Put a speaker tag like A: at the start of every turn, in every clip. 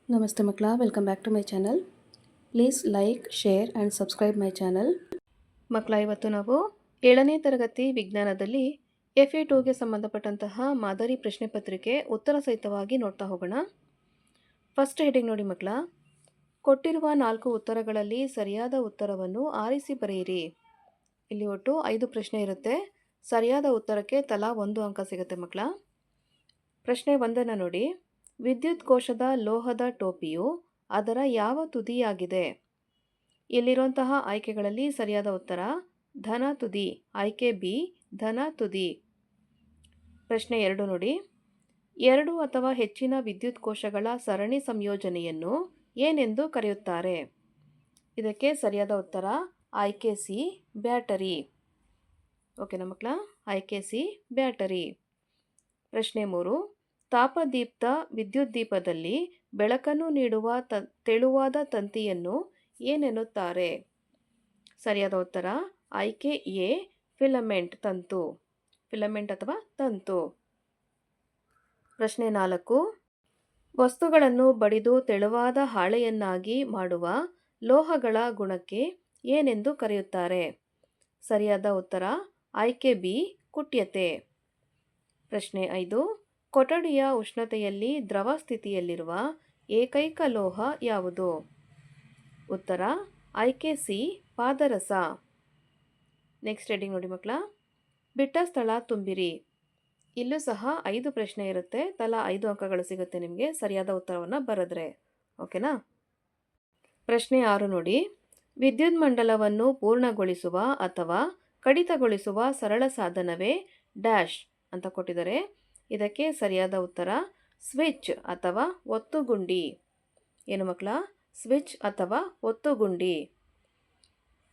A: ನಮಸ್ತೆ ಮಕ್ಕಳ, welcome back to my channel. Please like, share and subscribe my channel. ಮಕ್ಕಳ, ಇವತ್ತು ನಾವು 7ನೇ ತರಗತಿ ವಿಜ್ಞಾನದಲ್ಲಿ FA2ಗೆ ಸಂಬಂಧಪಟ್ಟಂತಹ ಮಾದರಿ ಪ್ರಶ್ನೆ ಪತ್ರಿಕೆ ಉತ್ತರ ಸಹಿತವಾಗಿ ನೋಡ್ತಾ ಹೋಗೋಣ. ಫಸ್ಟ್ ಹೆಡಿಂಗ್ ನೋಡಿ ಮಕ್ಕಳ, ಕೊಟ್ಟಿರುವ 4 ಉತ್ತರಗಳಲ್ಲಿ ಸರಿಯಾದ ಉತ್ತರವನ್ನು ಆರಿಸಿ ಬರೆಯಿರಿ. ಇಲ್ಲಿ ಒಟ್ಟು 5 ಪ್ರಶ್ನೆ ಇರುತ್ತೆ. ಸರಿಯಾದ ಉತ್ತರಕ್ಕೆ ತಲಾ 1 ಅಂಕ ಸಿಗುತ್ತೆ ಮಕ್ಕಳ. ಪ್ರಶ್ನೆ 1 ನೋಡಿ, ವಿದ್ಯುತ್ ಕೋಶದ ಲೋಹದ ಟೋಪಿಯು ಅದರ ಯಾವ ತುದಿಯಾಗಿದೆ? ಇಲ್ಲಿರುವಂತಹ ಆಯ್ಕೆಗಳಲ್ಲಿ ಸರಿಯಾದ ಉತ್ತರ ಧನ ತುದಿ, ಆಯ್ಕೆ ಬಿ ಧನ ತುದಿ. ಪ್ರಶ್ನೆ 2 ನೋಡಿ, 2 ಅಥವಾ ಹೆಚ್ಚಿನ ವಿದ್ಯುತ್ ಕೋಶಗಳ ಸರಣಿ ಸಂಯೋಜನೆಯನ್ನು ಏನೆಂದು ಕರೆಯುತ್ತಾರೆ? ಇದಕ್ಕೆ ಸರಿಯಾದ ಉತ್ತರ ಆಯ್ಕೆ ಸಿ ಬ್ಯಾಟರಿ. ಓಕೆನಾ ಮಕ್ಕಳ, ಆಯ್ಕೆ ಸಿ ಬ್ಯಾಟರಿ. ಪ್ರಶ್ನೆ 3, ತಾಪದೀಪ್ತ ವಿದ್ಯುತ್ ದೀಪದಲ್ಲಿ ಬೆಳಕನ್ನು ನೀಡುವ ತೆಳುವಾದ ತಂತಿಯನ್ನು ಏನೆನ್ನುತ್ತಾರೆ? ಸರಿಯಾದ ಉತ್ತರ ಆಯ್ಕೆ ಎ ಫಿಲಮೆಂಟ್ ತಂತು, ಫಿಲಮೆಂಟ್ ಅಥವಾ ತಂತು. ಪ್ರಶ್ನೆ 4, ವಸ್ತುಗಳನ್ನು ಬಡಿದು ತೆಳುವಾದ ಹಾಳೆಯನ್ನಾಗಿ ಮಾಡುವ ಲೋಹಗಳ ಗುಣಕ್ಕೆ ಏನೆಂದು ಕರೆಯುತ್ತಾರೆ? ಸರಿಯಾದ ಉತ್ತರ ಆಯ್ಕೆ ಬಿ ಕುಟ್ಯತೆ. ಪ್ರಶ್ನೆ 5, ಕೊಠಡಿಯ ಉಷ್ಣತೆಯಲ್ಲಿ ದ್ರವ ಸ್ಥಿತಿಯಲ್ಲಿರುವ ಏಕೈಕ ಲೋಹ ಯಾವುದು? ಉತ್ತರ ಆಯ್ಕೆ ಸಿ ಪಾದರಸ. ನೆಕ್ಸ್ಟ್ ಹೆಡಿಂಗ್ ನೋಡಿ ಮಕ್ಕಳ, ಬಿಟ್ಟ ಸ್ಥಳ ತುಂಬಿರಿ. ಇಲ್ಲೂ ಸಹ 5 ಪ್ರಶ್ನೆ ಇರುತ್ತೆ. ತಲಾ 5 ಅಂಕಗಳು ಸಿಗುತ್ತೆ ನಿಮಗೆ ಸರಿಯಾದ ಉತ್ತರವನ್ನು ಬರೆದ್ರೆ. ಓಕೆನಾ. ಪ್ರಶ್ನೆ 6 ನೋಡಿ, ವಿದ್ಯುತ್ ಮಂಡಲವನ್ನು ಪೂರ್ಣಗೊಳಿಸುವ ಅಥವಾ ಕಡಿತಗೊಳಿಸುವ ಸರಳ ಸಾಧನವೇ ಡ್ಯಾಶ್ ಅಂತ ಕೊಟ್ಟಿದ್ದಾರೆ. ಇದಕ್ಕೆ ಸರಿಯಾದ ಉತ್ತರ ಸ್ವಿಚ್ ಅಥವಾ ಒತ್ತುಗುಂಡಿ. ಏನು ಮಕ್ಕಳ? ಸ್ವಿಚ್ ಅಥವಾ ಒತ್ತುಗುಂಡಿ.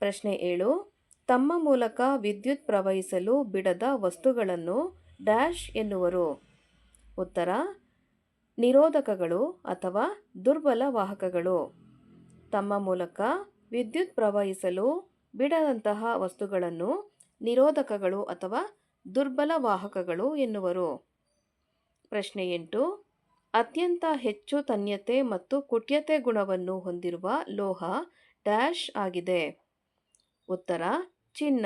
A: ಪ್ರಶ್ನೆ 7, ತಮ್ಮ ಮೂಲಕ ವಿದ್ಯುತ್ ಪ್ರವಹಿಸಲು ಬಿಡದ ವಸ್ತುಗಳನ್ನು ಡ್ಯಾಶ್ ಎನ್ನುವರು? ಉತ್ತರ ನಿರೋಧಕಗಳು ಅಥವಾ ದುರ್ಬಲ ವಾಹಕಗಳು. ತಮ್ಮ ಮೂಲಕ ವಿದ್ಯುತ್ ಪ್ರವಹಿಸಲು ಬಿಡದಂತಹ ವಸ್ತುಗಳನ್ನು ನಿರೋಧಕಗಳು ಅಥವಾ ದುರ್ಬಲ ವಾಹಕಗಳು ಎನ್ನುವರು. ಪ್ರಶ್ನೆ 8, ಅತ್ಯಂತ ಹೆಚ್ಚು ತನ್ಯತೆ ಮತ್ತು ಕುಟ್ಯತೆ ಗುಣವನ್ನು ಹೊಂದಿರುವ ಲೋಹ ಡ್ಯಾಶ್ ಆಗಿದೆ? ಉತ್ತರ ಚಿನ್ನ.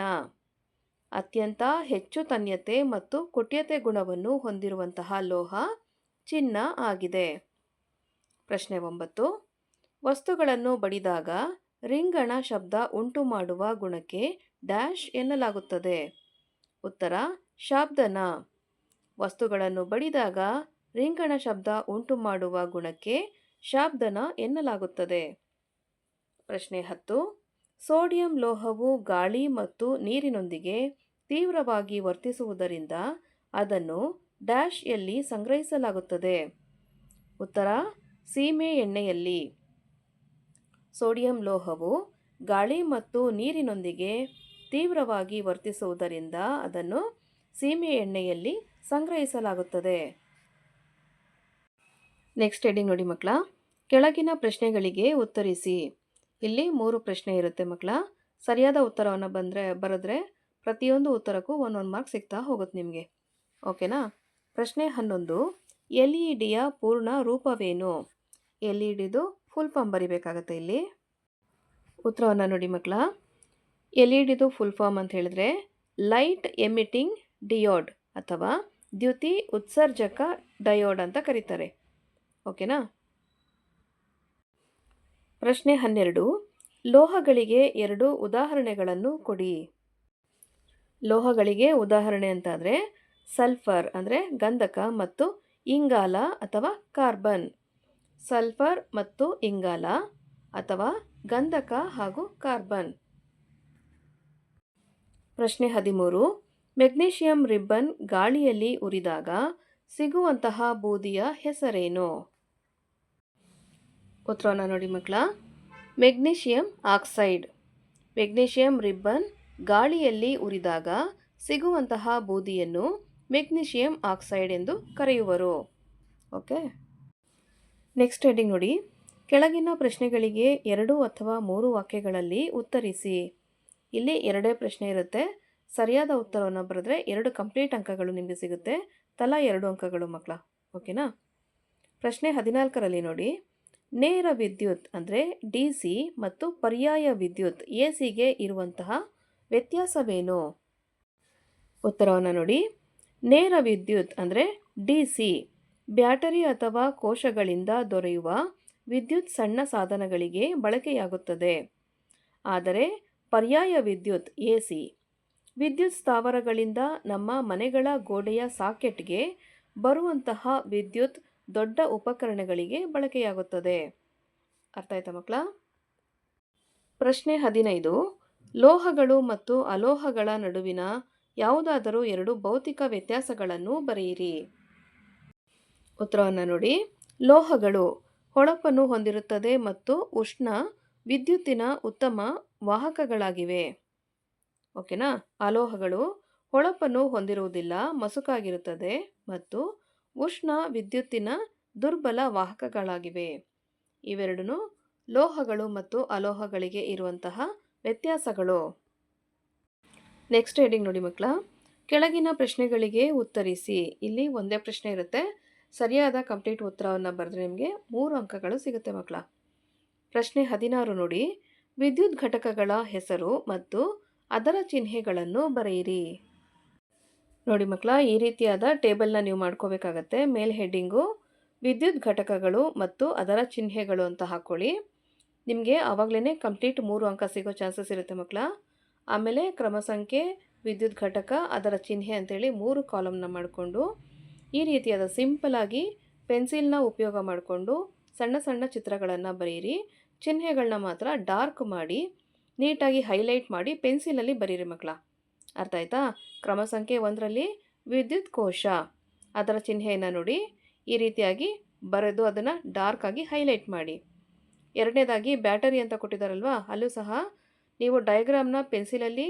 A: ಅತ್ಯಂತ ಹೆಚ್ಚು ತನ್ಯತೆ ಮತ್ತು ಕುಟ್ಯತೆ ಗುಣವನ್ನು ಹೊಂದಿರುವಂತಹ ಲೋಹ ಚಿನ್ನ ಆಗಿದೆ. ಪ್ರಶ್ನೆ 9, ವಸ್ತುಗಳನ್ನು ಬಡಿದಾಗ ರಿಂಗಣ ಶಬ್ದ ಉಂಟು ಮಾಡುವ ಗುಣಕ್ಕೆ ಡ್ಯಾಶ್ ಎನ್ನಲಾಗುತ್ತದೆ? ಉತ್ತರ ಶಾಬ್ದನ. ವಸ್ತುಗಳನ್ನು ಬಡಿದಾಗ ರಿಂಗಣ ಶಬ್ದ ಉಂಟು ಮಾಡುವ ಗುಣಕ್ಕೆ ಶಾಬ್ದನ ಎನ್ನಲಾಗುತ್ತದೆ. ಪ್ರಶ್ನೆ 10, ಸೋಡಿಯಂ ಲೋಹವು ಗಾಳಿ ಮತ್ತು ನೀರಿನೊಂದಿಗೆ ತೀವ್ರವಾಗಿ ವರ್ತಿಸುವುದರಿಂದ ಅದನ್ನು ಡ್ಯಾಶ್ ಯಲ್ಲಿ ಸಂಗ್ರಹಿಸಲಾಗುತ್ತದೆ? ಉತ್ತರ ಸೀಮೆ ಎಣ್ಣೆಯಲ್ಲಿ. ಸೋಡಿಯಂ ಲೋಹವು ಗಾಳಿ ಮತ್ತು ನೀರಿನೊಂದಿಗೆ ತೀವ್ರವಾಗಿ ವರ್ತಿಸುವುದರಿಂದ ಅದನ್ನು ಸೀಮೆ ಎಣ್ಣೆಯಲ್ಲಿ ಸಂಗ್ರಹಿಸಲಾಗುತ್ತದೆ. ನೆಕ್ಸ್ಟ್ ಹೆಡಿಂಗ್ ನೋಡಿ ಮಕ್ಕಳ, ಕೆಳಗಿನ ಪ್ರಶ್ನೆಗಳಿಗೆ ಉತ್ತರಿಸಿ. ಇಲ್ಲಿ 3 ಪ್ರಶ್ನೆ ಇರುತ್ತೆ ಮಕ್ಕಳ. ಸರಿಯಾದ ಉತ್ತರವನ್ನು ಬರೆದ್ರೆ ಪ್ರತಿಯೊಂದು ಉತ್ತರಕ್ಕೂ 1 ಮಾರ್ಕ್ ಸಿಗ್ತಾ ಹೋಗುತ್ತೆ ನಿಮಗೆ. ಓಕೆನಾ. ಪ್ರಶ್ನೆ 11, LEDಯ ಪೂರ್ಣ ರೂಪವೇನು? LEDದು ಫುಲ್ ಫಾರ್ಮ್ ಬರಿಬೇಕಾಗತ್ತೆ ಇಲ್ಲಿ. ಉತ್ತರವನ್ನು ನೋಡಿ ಮಕ್ಕಳ, LEDದು ಫುಲ್ ಫಾರ್ಮ್ ಅಂತ ಹೇಳಿದ್ರೆ ಲೈಟ್ ಎಮಿಟಿಂಗ್ ಡಿಯೋಡ್ ಅಥವಾ ದ್ಯುತಿ ಉತ್ಸರ್ಜಕ ಡಯೋಡ್ ಅಂತ ಕರೀತಾರೆ. ಓಕೆನಾ. ಪ್ರಶ್ನೆ 12, ಲೋಹಗಳಿಗೆ 2 ಉದಾಹರಣೆಗಳನ್ನು ಕೊಡಿ. ಲೋಹಗಳಿಗೆ ಉದಾಹರಣೆ ಅಂತಾದರೆ ಸಲ್ಫರ್ ಅಂದರೆ ಗಂಧಕ ಮತ್ತು ಇಂಗಾಲ ಅಥವಾ ಕಾರ್ಬನ್. ಸಲ್ಫರ್ ಮತ್ತು ಇಂಗಾಲ ಅಥವಾ ಗಂಧಕ ಹಾಗೂ ಕಾರ್ಬನ್. ಪ್ರಶ್ನೆ 13, ಮೆಗ್ನೀಷಿಯಂ ರಿಬ್ಬನ್ ಗಾಳಿಯಲ್ಲಿ ಉರಿದಾಗ ಸಿಗುವಂತಹ ಬೂದಿಯ ಹೆಸರೇನು? ಉತ್ತರವನ್ನು ನೋಡಿ ಮಕ್ಕಳ, ಮೆಗ್ನೀಷಿಯಂ ಆಕ್ಸೈಡ್. ಮೆಗ್ನೀಷಿಯಂ ರಿಬ್ಬನ್ ಗಾಳಿಯಲ್ಲಿ ಉರಿದಾಗ ಸಿಗುವಂತಹ ಬೂದಿಯನ್ನು ಮೆಗ್ನೀಷಿಯಂ ಆಕ್ಸೈಡ್ ಎಂದು ಕರೆಯುವರು. ಓಕೆ. ನೆಕ್ಸ್ಟ್ ಹೆಡಿಂಗ್ ನೋಡಿ, ಕೆಳಗಿನ ಪ್ರಶ್ನೆಗಳಿಗೆ 2 ಅಥವಾ 3 ವಾಕ್ಯಗಳಲ್ಲಿ ಉತ್ತರಿಸಿ. ಇಲ್ಲಿ 2 ಪ್ರಶ್ನೆ ಇರುತ್ತೆ. ಸರಿಯಾದ ಉತ್ತರವನ್ನು ಬರೆದ್ರೆ 2 ಕಂಪ್ಲೀಟ್ ಅಂಕಗಳು ನಿಮಗೆ ಸಿಗುತ್ತೆ. ತಲಾ 2 ಅಂಕಗಳು ಮಕ್ಕಳ. ಓಕೆನಾ. ಪ್ರಶ್ನೆ 14ರಲ್ಲಿ ನೋಡಿ, ನೇರ ವಿದ್ಯುತ್ ಅಂದರೆ ಡಿ ಸಿ ಮತ್ತು ಪರ್ಯಾಯ ವಿದ್ಯುತ್ ಎ ಸಿಗೆ ಇರುವಂತಹ ವ್ಯತ್ಯಾಸವೇನು? ಉತ್ತರವನ್ನು ನೋಡಿ. ನೇರ ವಿದ್ಯುತ್ ಅಂದರೆ ಡಿ ಸಿ ಬ್ಯಾಟರಿ ಅಥವಾ ಕೋಶಗಳಿಂದ ದೊರೆಯುವ ವಿದ್ಯುತ್ ಸಣ್ಣ ಸಾಧನಗಳಿಗೆ ಬಳಕೆಯಾಗುತ್ತದೆ. ಆದರೆ ಪರ್ಯಾಯ ವಿದ್ಯುತ್ ಎ ಸಿ ವಿದ್ಯುತ್ ಸ್ಥಾವರಗಳಿಂದ ನಮ್ಮ ಮನೆಗಳ ಗೋಡೆಯ ಸಾಕೆಟ್ಗೆ ಬರುವಂತಹ ವಿದ್ಯುತ್ ದೊಡ್ಡ ಉಪಕರಣಗಳಿಗೆ ಬಳಕೆಯಾಗುತ್ತದೆ. ಅರ್ಥ ಆಯ್ತಾ ಮಕ್ಕಳ? ಪ್ರಶ್ನೆ 15. ಲೋಹಗಳು ಮತ್ತು ಅಲೋಹಗಳ ನಡುವಿನ ಯಾವುದಾದರೂ ಎರಡು ಭೌತಿಕ ವ್ಯತ್ಯಾಸಗಳನ್ನು ಬರೆಯಿರಿ. ಉತ್ತರವನ್ನು ನೋಡಿ. ಲೋಹಗಳು ಹೊಳಪನ್ನು ಹೊಂದಿರುತ್ತದೆ ಮತ್ತು ಉಷ್ಣ ವಿದ್ಯುತ್ತಿನ ಉತ್ತಮ ವಾಹಕಗಳಾಗಿವೆ. ಓಕೆನಾ? ಅಲೋಹಗಳು ಹೊಳಪನ್ನು ಹೊಂದಿರುವುದಿಲ್ಲ, ಮಸುಕಾಗಿರುತ್ತದೆ ಮತ್ತು ಉಷ್ಣ ವಿದ್ಯುತ್ತಿನ ದುರ್ಬಲ ವಾಹಕಗಳಾಗಿವೆ. ಇವೆರಡೂ ಲೋಹಗಳು ಮತ್ತು ಅಲೋಹಗಳಿಗೆ ಇರುವಂತಹ ವ್ಯತ್ಯಾಸಗಳು. ನೆಕ್ಸ್ಟ್ ಹೆಡಿಂಗ್ ನೋಡಿ ಮಕ್ಕಳ. ಕೆಳಗಿನ ಪ್ರಶ್ನೆಗಳಿಗೆ ಉತ್ತರಿಸಿ. ಇಲ್ಲಿ ಒಂದೇ ಪ್ರಶ್ನೆ ಇರುತ್ತೆ. ಸರಿಯಾದ ಕಂಪ್ಲೀಟ್ ಉತ್ತರವನ್ನು ಬರೆದ್ರೆ ನಿಮಗೆ 3 ಅಂಕಗಳು ಸಿಗುತ್ತೆ ಮಕ್ಕಳ. ಪ್ರಶ್ನೆ 16 ನೋಡಿ. ವಿದ್ಯುತ್ ಘಟಕಗಳ ಹೆಸರು ಮತ್ತು ಅದರ ಚಿಹ್ನೆಗಳನ್ನು ಬರೆಯಿರಿ. ನೋಡಿ ಮಕ್ಕಳ, ಈ ರೀತಿಯಾದ ಟೇಬಲ್ನ ನೀವು ಮಾಡ್ಕೋಬೇಕಾಗತ್ತೆ. ಮೇಲ್ ಹೆಡ್ಡಿಂಗು ವಿದ್ಯುತ್ ಘಟಕಗಳು ಮತ್ತು ಅದರ ಚಿಹ್ನೆಗಳು ಅಂತ ಹಾಕ್ಕೊಳ್ಳಿ. ನಿಮಗೆ ಆವಾಗಲೇ ಕಂಪ್ಲೀಟ್ 3 ಅಂಕ ಸಿಗೋ ಚಾನ್ಸಸ್ ಇರುತ್ತೆ ಮಕ್ಕಳ. ಆಮೇಲೆ ಕ್ರಮ ಸಂಖ್ಯೆ, ವಿದ್ಯುತ್ ಘಟಕ, ಅದರ ಚಿಹ್ನೆ ಅಂತೇಳಿ 3 ಕಾಲಮ್ನ ಮಾಡಿಕೊಂಡು ಈ ರೀತಿಯಾದ ಸಿಂಪಲಾಗಿ ಪೆನ್ಸಿಲ್ನ ಉಪಯೋಗ ಮಾಡಿಕೊಂಡು ಸಣ್ಣ ಸಣ್ಣ ಚಿತ್ರಗಳನ್ನು ಬರೆಯಿರಿ. ಚಿಹ್ನೆಗಳನ್ನ ಮಾತ್ರ ಡಾರ್ಕ್ ಮಾಡಿ ನೀಟಾಗಿ ಹೈಲೈಟ್ ಮಾಡಿ ಪೆನ್ಸಿಲಲ್ಲಿ ಬರೀರಿ ಮಕ್ಕಳ. ಅರ್ಥ ಆಯ್ತಾ? ಕ್ರಮ ಸಂಖ್ಯೆ 1ರಲ್ಲಿ ವಿದ್ಯುತ್ ಕೋಶ, ಅದರ ಚಿಹ್ನೆಯನ್ನು ನೋಡಿ ಈ ರೀತಿಯಾಗಿ ಬರೆದು ಅದನ್ನು ಡಾರ್ಕ್ ಆಗಿ ಹೈಲೈಟ್ ಮಾಡಿ. ಎರಡನೇದಾಗಿ ಬ್ಯಾಟರಿ ಅಂತ ಕೊಟ್ಟಿದ್ದಾರಲ್ವಾ, ಅಲ್ಲೂ ಸಹ ನೀವು ಡಯಾಗ್ರಾಮ್ನ ಪೆನ್ಸಿಲಲ್ಲಿ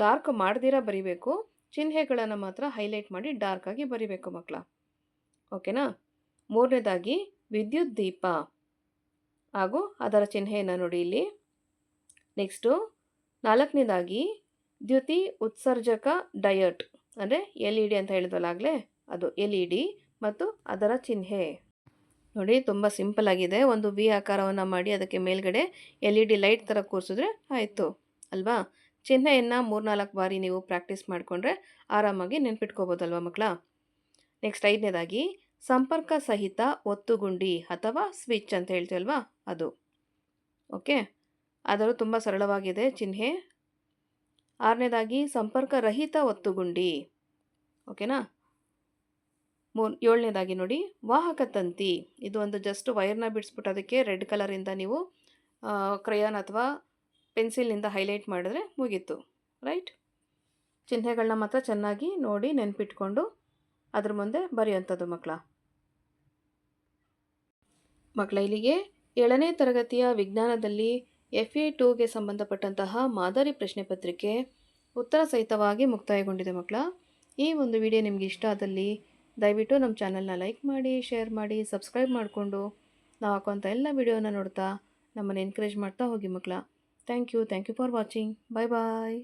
A: ಡಾರ್ಕ್ ಮಾಡ್ದಿರ ಬರಿಬೇಕು. ಚಿಹ್ನೆಗಳನ್ನು ಮಾತ್ರ ಹೈಲೈಟ್ ಮಾಡಿ ಡಾರ್ಕ್ ಆಗಿ ಬರಿಬೇಕು ಮಕ್ಕಳ. ಓಕೆನಾ? ಮೂರನೇದಾಗಿ ವಿದ್ಯುತ್ ದೀಪ ಹಾಗೂ ಅದರ ಚಿಹ್ನೆಯನ್ನು ನೋಡಿ ಇಲ್ಲಿ. ನೆಕ್ಸ್ಟು 4ನೇದಾಗಿ ದ್ಯುತಿ ಉತ್ಸರ್ಜಕ ಡಯೋಡ್ ಅಂದರೆ LED ಅಂತ ಹೇಳಿದ್ವಲ್ಲಾಗಲೇ, ಅದು LED ಮತ್ತು ಅದರ ಚಿಹ್ನೆ ನೋಡಿ. ತುಂಬ ಸಿಂಪಲ್ ಆಗಿದೆ. ಒಂದು ವಿ ಆಕಾರವನ್ನು ಮಾಡಿ ಅದಕ್ಕೆ ಮೇಲ್ಗಡೆ LED ಲೈಟ್ ಥರ ಕೂರಿಸಿದ್ರೆ ಆಯಿತು ಅಲ್ವಾ? ಚಿಹ್ನೆಯನ್ನು 3-4 ಬಾರಿ ನೀವು ಪ್ರಾಕ್ಟೀಸ್ ಮಾಡಿಕೊಂಡ್ರೆ ಆರಾಮಾಗಿ ನೆನ್ಪಿಟ್ಕೋಬೋದಲ್ವ ಮಕ್ಕಳ. ನೆಕ್ಸ್ಟ್ 5ನೇದಾಗಿ ಸಂಪರ್ಕ ಸಹಿತ ಒತ್ತುಗುಂಡಿ ಅಥವಾ ಸ್ವಿಚ್ ಅಂತ ಹೇಳ್ತೀವಲ್ವಾ, ಅದು. ಓಕೆ, ಆದರೂ ತುಂಬ ಸರಳವಾಗಿದೆ ಚಿಹ್ನೆ. 6ನೇದಾಗಿ ಸಂಪರ್ಕ ರಹಿತ ಒತ್ತುಗುಂಡಿ. ಓಕೆನಾ? 7ನೇದಾಗಿ ನೋಡಿ ವಾಹಕ ತಂತಿ. ಇದು ಒಂದು ಜಸ್ಟ್ ವೈರ್ನ ಬಿಡಿಸ್ಬಿಟ್ಟು ಅದಕ್ಕೆ ರೆಡ್ ಕಲರಿಂದ ನೀವು ಕ್ರಯಾನ್ ಅಥವಾ ಪೆನ್ಸಿಲ್ನಿಂದ ಹೈಲೈಟ್ ಮಾಡಿದ್ರೆ ಮುಗೀತು. ರೈಟ್? ಚಿಹ್ನೆಗಳನ್ನ ಮಾತ್ರ ಚೆನ್ನಾಗಿ ನೋಡಿ ನೆನ್ಪಿಟ್ಕೊಂಡು ಅದ್ರ ಮುಂದೆ ಬರೆಯುವಂಥದ್ದು ಮಕ್ಕಳ. ಇಲ್ಲಿಗೆ 7ನೇ ತರಗತಿಯ ವಿಜ್ಞಾನದಲ್ಲಿ FA2ಗೆ ಸಂಬಂಧಪಟ್ಟಂತಹ ಮಾದರಿ ಪ್ರಶ್ನೆ ಪತ್ರಿಕೆ ಉತ್ತರ ಸಹಿತವಾಗಿ ಮುಕ್ತಾಯಗೊಂಡಿದೆ ಮಕ್ಕಳ. ಈ ಒಂದು ವಿಡಿಯೋ ನಿಮಗೆ ಇಷ್ಟ ಆದಲ್ಲಿ ದಯವಿಟ್ಟು ನಮ್ಮ ಚಾನಲ್ನ ಲೈಕ್ ಮಾಡಿ, ಶೇರ್ ಮಾಡಿ, ಸಬ್ಸ್ಕ್ರೈಬ್ ಮಾಡಿಕೊಂಡು ನಾವು ಹಾಕುವಂಥ ಎಲ್ಲ ವಿಡಿಯೋನ ನೋಡ್ತಾ ನಮ್ಮನ್ನು ಎನ್ಕರೇಜ್ ಮಾಡ್ತಾ ಹೋಗಿ ಮಕ್ಕಳ. Thank you for watching. Bye bye.